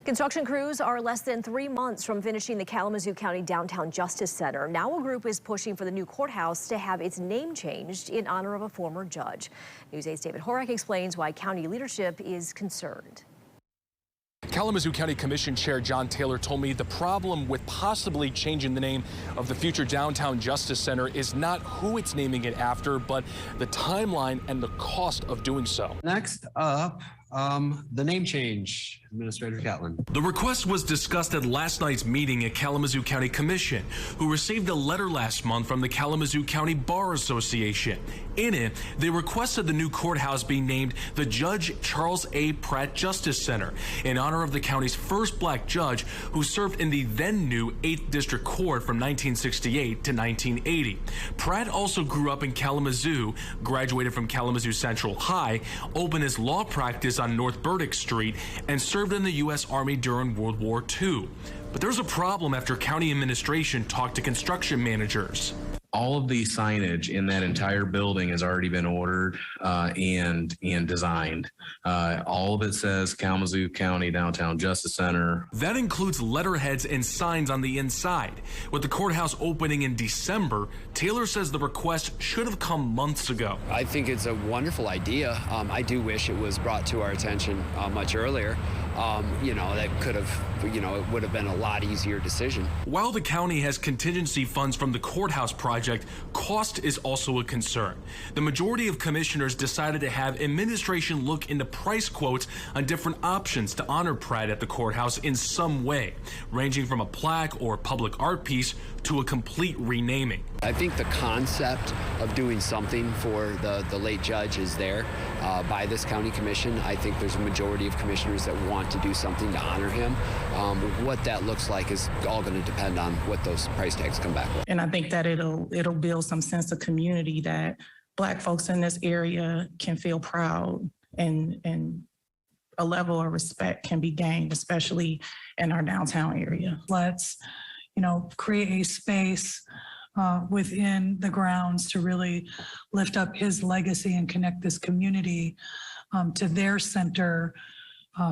Construction crews are less than 3 months from finishing the Kalamazoo County Downtown Justice Center. Now a group is pushing for the new courthouse to have its name changed in honor of a former judge. News 8's David Horak explains why county leadership is concerned. Kalamazoo County Commission Chair John Taylor told me the problem with possibly changing the name of the future Downtown Justice Center is not who it's naming it after, but the timeline and the cost of doing so. Next up, the name change, Administrator Catlin. The request was discussed at last night's meeting at Kalamazoo County Commission, who received a letter last month from the Kalamazoo County Bar Association. In it, they requested the new courthouse be named the Judge Charles A. Pratt Justice Center in honor of the county's first black judge who served in the then new 8th District Court from 1968 to 1980. Pratt also grew up in Kalamazoo, graduated from Kalamazoo Central High, opened his law practice on North Burdick Street, and served in the U.S. Army during World War II. But there's a problem after county administration talked to construction managers. All of the signage in that entire building has already been ordered and designed. All of it says Kalamazoo County Downtown Justice Center. That includes letterheads and signs on the inside. With the courthouse opening in December, Taylor says the request should have come months ago. I think it's a wonderful idea. I do wish it was brought to our attention much earlier. That could have, it would have been a lot easier decision. While the county has contingency funds from the courthouse project, cost is also a concern. The majority of commissioners decided to have administration look into price quotes on different options to honor Pratt at the courthouse in some way, ranging from a plaque or public art piece to a complete renaming. I think the concept of doing something for the late judge is there by this county commission. I think there's a majority of commissioners that want to do something to honor him. What that looks like is all going to depend on what those price tags come back with. And I think that it'll build some sense of community that Black folks in this area can feel proud and a level of respect can be gained, especially in our downtown area. Let's, create a space within the grounds to really lift up his legacy and connect this community to their center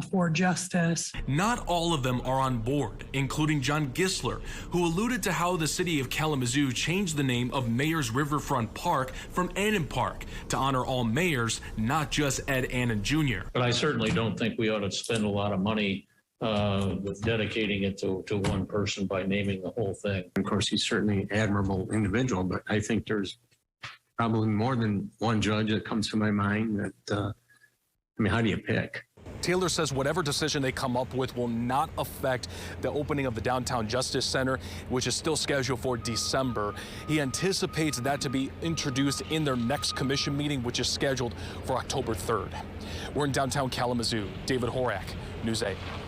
for justice. Not all of them are on board, including John Gisler, who alluded to how the city of Kalamazoo changed the name of Mayor's Riverfront Park from Annan Park to honor all mayors, not just Ed Annan Jr. But I certainly don't think we ought to spend a lot of money with dedicating it to one person by naming the whole thing. Of course, he's certainly an admirable individual, but I think there's probably more than one judge that comes to my mind that, how do you pick? Taylor says whatever decision they come up with will not affect the opening of the Downtown Justice Center, which is still scheduled for December. He anticipates that to be introduced in their next commission meeting, which is scheduled for October 3rd. We're in downtown Kalamazoo. David Horak, News 8.